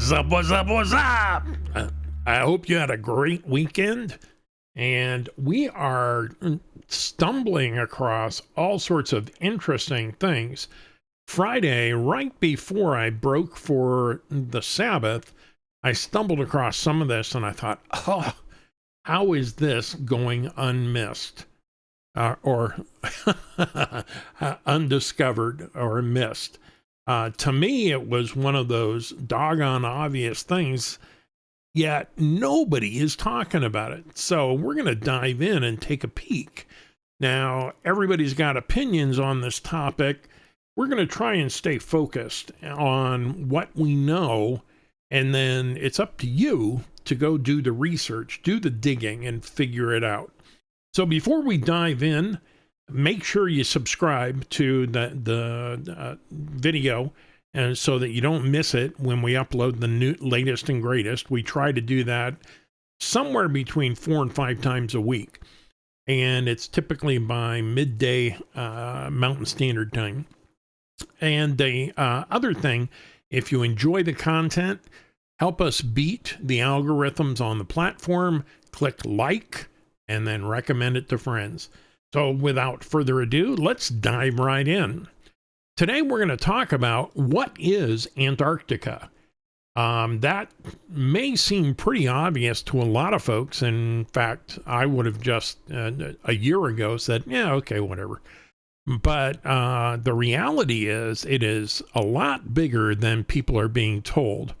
What's up, what's up, what's up? I hope you had a great weekend. And we are stumbling across all sorts of interesting things. Friday, right before I broke for the Sabbath, I stumbled across some of this and I thought, oh, how is this going unmissed? Or undiscovered or missed. To me, it was one of those doggone obvious things, yet nobody is talking about it. So we're going to dive in and take a peek. Now, everybody's got opinions on this topic. We're going to try and stay focused on what we know, and then it's up to you to go do the research, do the digging, and figure it out. So before we dive in, make sure you subscribe to the video, and so that you don't miss it when we upload the latest and greatest. We try to do that somewhere between 4 and 5 times a week, and it's typically by midday Mountain Standard Time. And the other thing, if you enjoy the content, help us beat the algorithms on the platform. Click like and then recommend it to friends. So without further ado, let's dive right in. Today we're going to talk about what is Antarctica. That may seem pretty obvious to a lot of folks. In fact, I would have just a year ago said, yeah, okay, whatever. But the reality is it is a lot bigger than people are being told.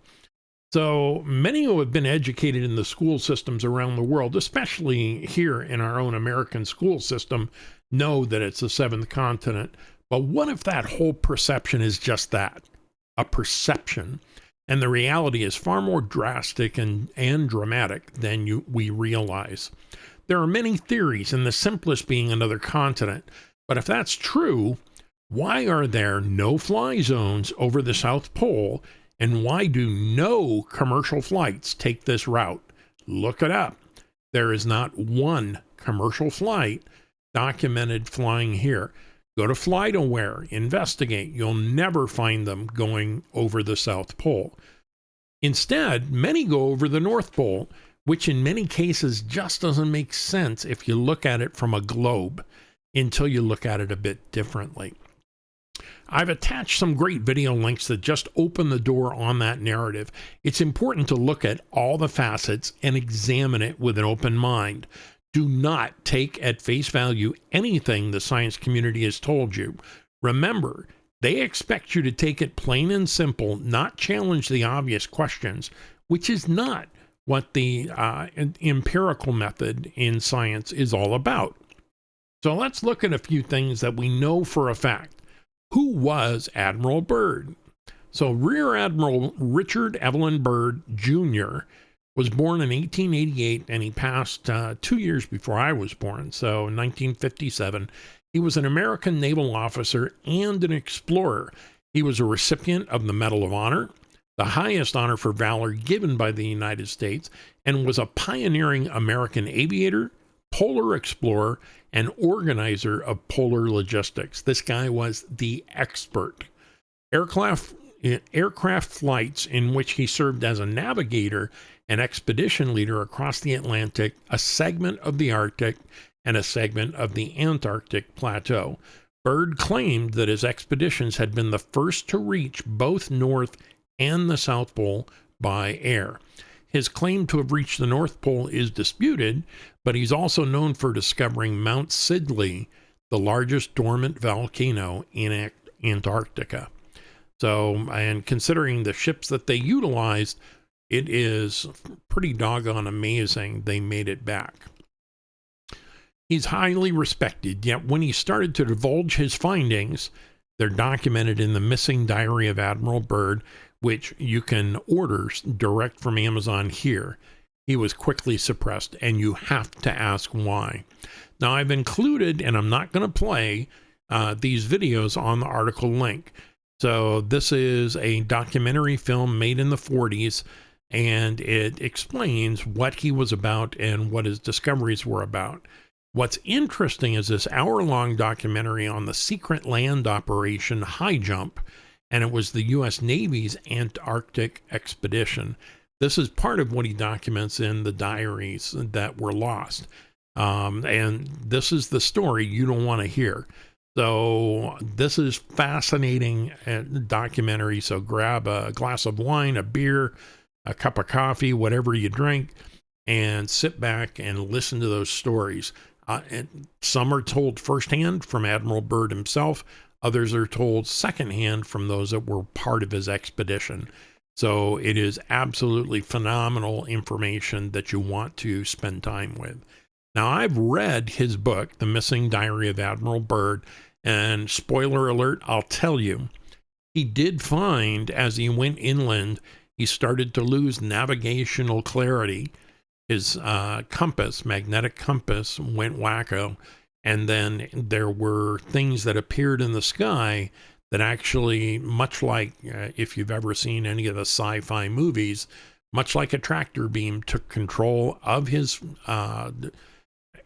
So many who have been educated in the school systems around the world, especially here in our own American school system, know that it's the seventh continent. But what if that whole perception is just that, a perception, and the reality is far more drastic and dramatic than we realize? There are many theories, and the simplest being another continent. But if that's true, why are there no-fly zones over the South Pole? And why do no commercial flights take this route? Look it up. There is not one commercial flight documented flying here. Go to FlightAware, investigate. You'll never find them going over the South Pole. Instead, many go over the North Pole, which in many cases just doesn't make sense if you look at it from a globe, until you look at it a bit differently. I've attached some great video links that just open the door on that narrative. It's important to look at all the facets and examine it with an open mind. Do not take at face value anything the science community has told you. Remember, they expect you to take it plain and simple, not challenge the obvious questions, which is not what the empirical method in science is all about. So let's look at a few things that we know for a fact. Who was Admiral Byrd? So Rear Admiral Richard Evelyn Byrd Jr. was born in 1888, and he passed 2 years before I was born, so 1957. He was an American naval officer and an explorer. He was a recipient of the Medal of Honor, the highest honor for valor given by the United States, and was a pioneering American aviator, polar explorer, and organizer of polar logistics. This guy was the expert. Aircraft flights in which he served as a navigator and expedition leader across the Atlantic, a segment of the Arctic, and a segment of the Antarctic plateau. Byrd claimed that his expeditions had been the first to reach both North and the South Pole by air. His claim to have reached the North Pole is disputed, but he's also known for discovering Mount Sidley, the largest dormant volcano in Antarctica. So, and considering the ships that they utilized, it is pretty doggone amazing they made it back. He's highly respected, yet when he started to divulge his findings, they're documented in the Missing Diary of Admiral Byrd, which you can order direct from Amazon here. He was quickly suppressed, and you have to ask why. Now, I've included, and I'm not going to play these videos on the article link. So this is a documentary film made in the 40s, and it explains what he was about and what his discoveries were about. What's interesting is this hour-long documentary on the secret land operation High Jump and it was the U.S. Navy's Antarctic expedition. This is part of what he documents in the diaries that were lost. And this is the story you don't want to hear. So this is fascinating documentary. So grab a glass of wine, a beer, a cup of coffee, whatever you drink, and sit back and listen to those stories. And some are told firsthand from Admiral Byrd himself. Others are told secondhand from those that were part of his expedition. So it is absolutely phenomenal information that you want to spend time with. Now, I've read his book, The Missing Diary of Admiral Byrd, and spoiler alert, I'll tell you, he did find as he went inland, he started to lose navigational clarity. His magnetic compass went wacko. And then there were things that appeared in the sky that actually, much like if you've ever seen any of the sci-fi movies, much like a tractor beam, took control of his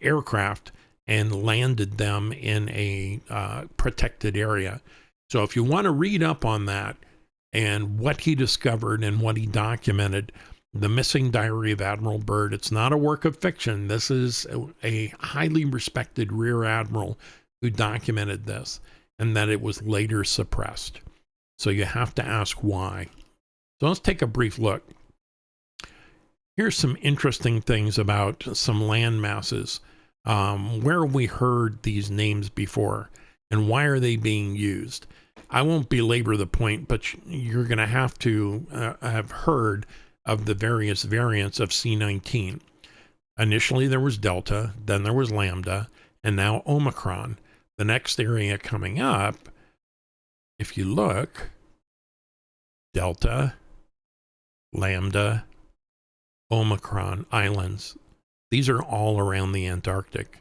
aircraft and landed them in a protected area. So if you want to read up on that and what he discovered and what he documented, The Missing Diary of Admiral Byrd, it's not a work of fiction. This is a highly respected Rear Admiral who documented this, and that it was later suppressed. So you have to ask why. So let's take a brief look. Here's some interesting things about some land masses. Where have we heard these names before, and why are they being used? I won't belabor the point, but you're going to have to have heard of the various variants of C-19. Initially there was Delta, then there was Lambda, and now Omicron. The next area coming up, if you look, Delta, Lambda, Omicron islands. These are all around the Antarctic.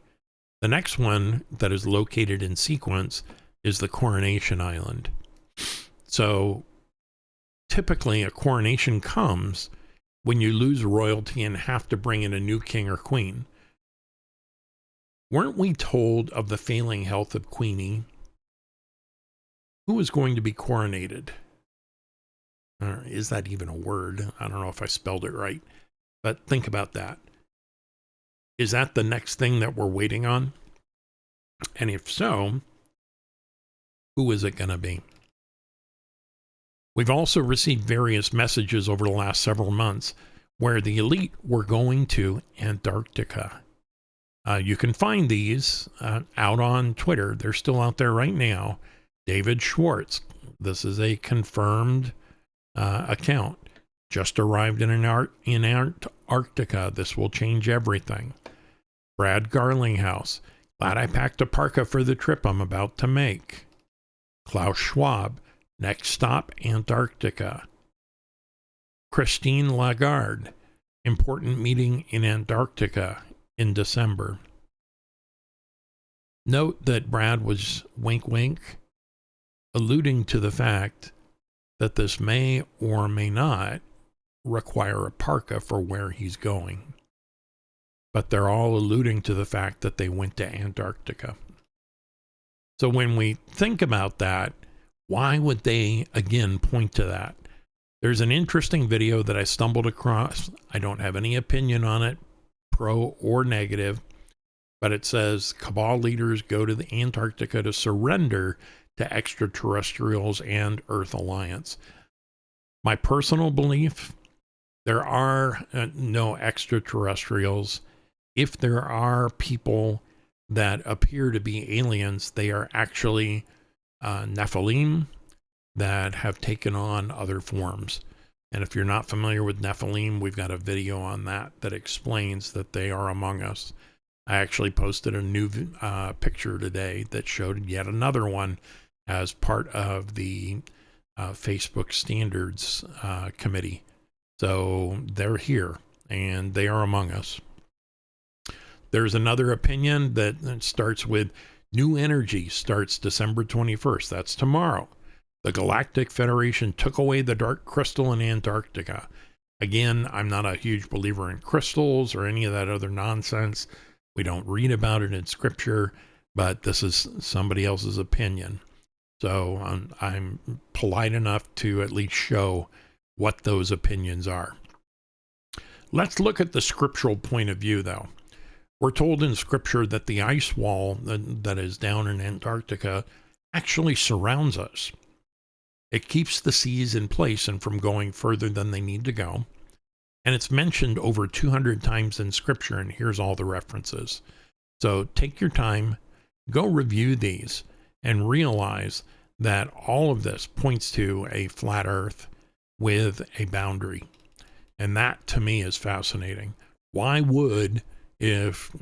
The next one that is located in sequence is the Coronation Island. So typically a coronation comes when you lose royalty and have to bring in a new king or queen. Weren't we told of the failing health of Queenie? Who was going to be coronated? Is that even a word? I don't know if I spelled it right, but think about that. Is that the next thing that we're waiting on? And if so, who is it going to be? We've also received various messages over the last several months where the elite were going to Antarctica. You can find these out on Twitter. They're still out there right now. David Schwartz. This is a confirmed account. Just arrived in Antarctica. This will change everything. Brad Garlinghouse. Glad I packed a parka for the trip I'm about to make. Klaus Schwab. Next stop, Antarctica. Christine Lagarde. Important meeting in Antarctica in December. Note that Brad was wink wink, alluding to the fact that this may or may not require a parka for where he's going. But they're all alluding to the fact that they went to Antarctica. So when we think about that, why would they again point to that? There's an interesting video that I stumbled across. I don't have any opinion on it, pro or negative, but it says Cabal leaders go to the Antarctica to surrender to extraterrestrials and Earth Alliance. My personal belief, there are no extraterrestrials. If there are people that appear to be aliens, they are actually Nephilim that have taken on other forms. And if you're not familiar with Nephilim, we've got a video on that that explains that they are among us. I actually posted a new picture today that showed yet another one as part of the Facebook Standards Committee. So they're here and they are among us. There's another opinion that starts with New Energy starts December 21st. That's tomorrow. The Galactic Federation took away the dark crystal in Antarctica. Again, I'm not a huge believer in crystals or any of that other nonsense. We don't read about it in scripture, but this is somebody else's opinion. So I'm polite enough to at least show what those opinions are. Let's look at the scriptural point of view, though. We're told in Scripture that the ice wall that is down in Antarctica actually surrounds us. It keeps the seas in place and from going further than they need to go. And it's mentioned over 200 times in Scripture, and here's all the references. So take your time, go review these, and realize that all of this points to a flat earth with a boundary. And that, to me, is fascinating. Why would, if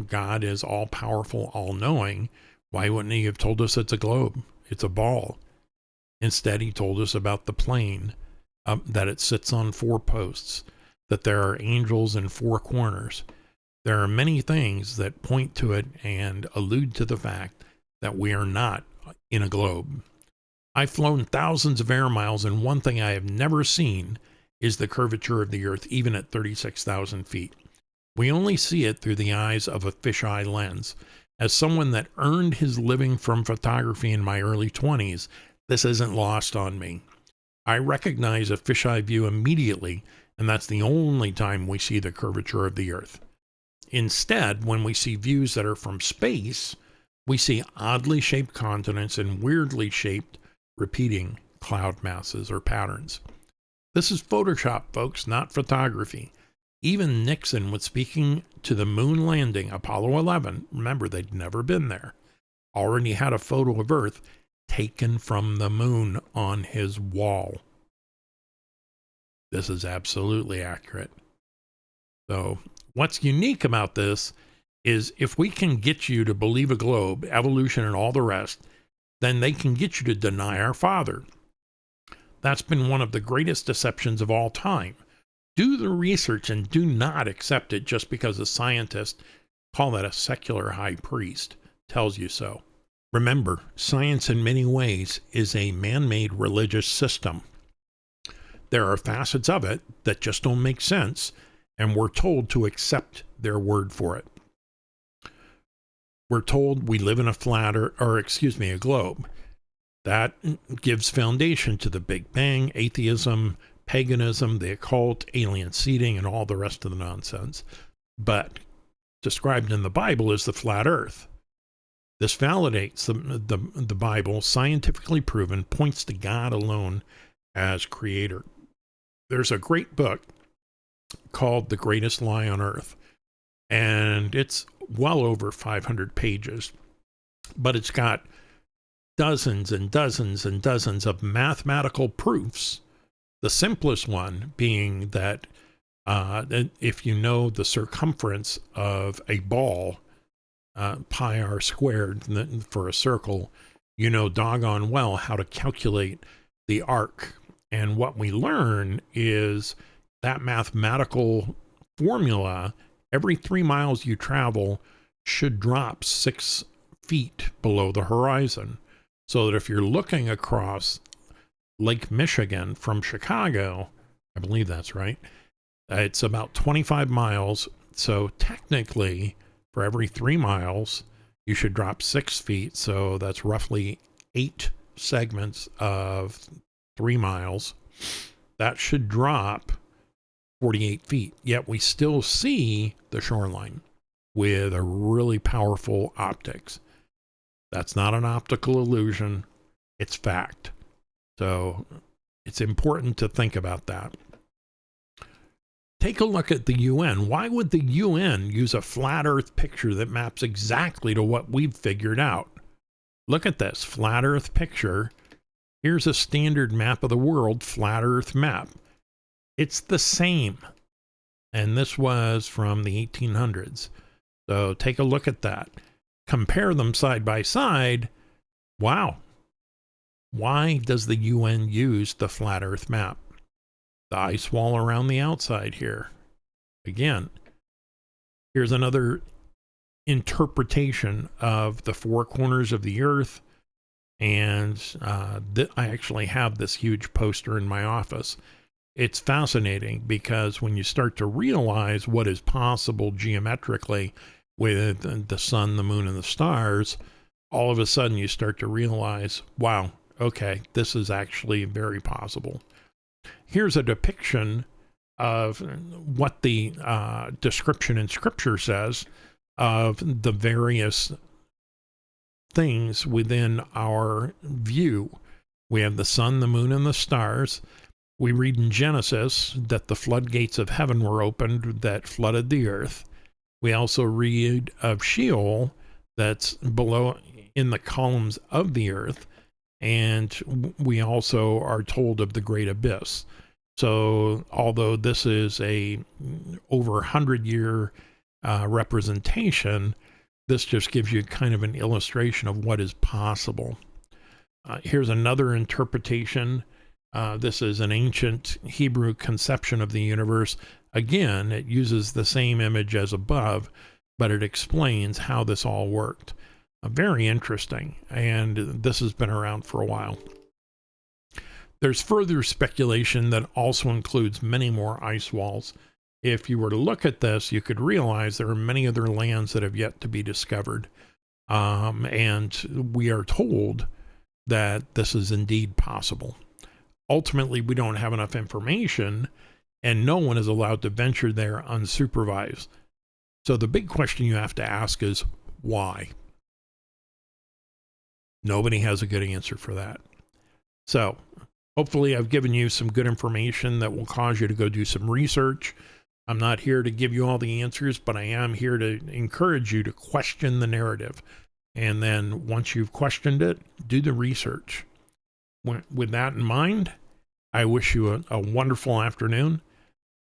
God is all-powerful, all-knowing, why wouldn't he have told us it's a globe? It's a ball. Instead, he told us about the plane, that it sits on 4 posts, that there are angels in 4 corners. There are many things that point to it and allude to the fact that we are not in a globe. I've flown thousands of air miles, and one thing I have never seen is the curvature of the earth, even at 36,000 feet. We only see it through the eyes of a fisheye lens. As someone that earned his living from photography in my early 20s, this isn't lost on me. I recognize a fisheye view immediately, and that's the only time we see the curvature of the earth. Instead, when we see views that are from space, we see oddly shaped continents and weirdly shaped repeating cloud masses or patterns. This is Photoshop, folks, not photography. Even Nixon, when speaking to the moon landing, Apollo 11, remember they'd never been there, already had a photo of Earth taken from the moon on his wall. This is absolutely accurate. So what's unique about this is if we can get you to believe a globe, evolution, and all the rest, then they can get you to deny our Father. That's been one of the greatest deceptions of all time. Do the research and do not accept it just because a scientist, call that a secular high priest, tells you so. Remember, science in many ways is a man-made religious system. There are facets of it that just don't make sense, and we're told to accept their word for it. We're told we live in a globe. That gives foundation to the Big Bang, atheism, paganism, the occult, alien seeding, and all the rest of the nonsense. But described in the Bible is the flat earth. This validates the Bible, scientifically proven, points to God alone as creator. There's a great book called The Greatest Lie on Earth, and it's well over 500 pages, but it's got dozens and dozens and dozens of mathematical proofs. The simplest one being that if you know the circumference of a ball, pi r squared for a circle, you know doggone well how to calculate the arc. And what we learn is that mathematical formula, every 3 miles you travel should drop 6 feet below the horizon. So that if you're looking across Lake Michigan from Chicago, I believe that's right, it's about 25 miles. So technically, for every 3 miles, you should drop 6 feet. So that's roughly 8 segments of 3 miles. That should drop 48 feet. Yet we still see the shoreline with a really powerful optics. That's not an optical illusion. It's fact. So it's important to think about that. Take a look at the UN. Why would the UN use a flat earth picture that maps exactly to what we've figured out? Look at this flat earth picture. Here's a standard map of the world, flat earth map. It's the same. And this was from the 1800s. So take a look at that. Compare them side by side. Wow. Why does the UN use the flat earth map? The ice wall around the outside here. Again, here's another interpretation of the 4 corners of the earth. And I actually have this huge poster in my office. It's fascinating because when you start to realize what is possible geometrically with the sun, the moon, and the stars, all of a sudden you start to realize, wow, okay, this is actually very possible. Here's a depiction of what the description in Scripture says of the various things within our view. We have the sun, the moon, and the stars. We read in Genesis that the floodgates of heaven were opened that flooded the earth. We also read of Sheol that's below in the columns of the earth. And we also are told of the great abyss. So although this is a over 100-year representation, this just gives you kind of an illustration of what is possible. Here's another interpretation. This is an ancient Hebrew conception of the universe. Again, it uses the same image as above, but it explains how this all worked. Very interesting, and this has been around for a while. There's further speculation that also includes many more ice walls. If you were to look at this, you could realize there are many other lands that have yet to be discovered. And we are told that this is indeed possible. Ultimately, we don't have enough information, and no one is allowed to venture there unsupervised. So the big question you have to ask is, why? Nobody has a good answer for that. So hopefully I've given you some good information that will cause you to go do some research. I'm not here to give you all the answers, but I am here to encourage you to question the narrative. And then once you've questioned it, do the research. With that in mind, I wish you a wonderful afternoon.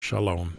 Shalom.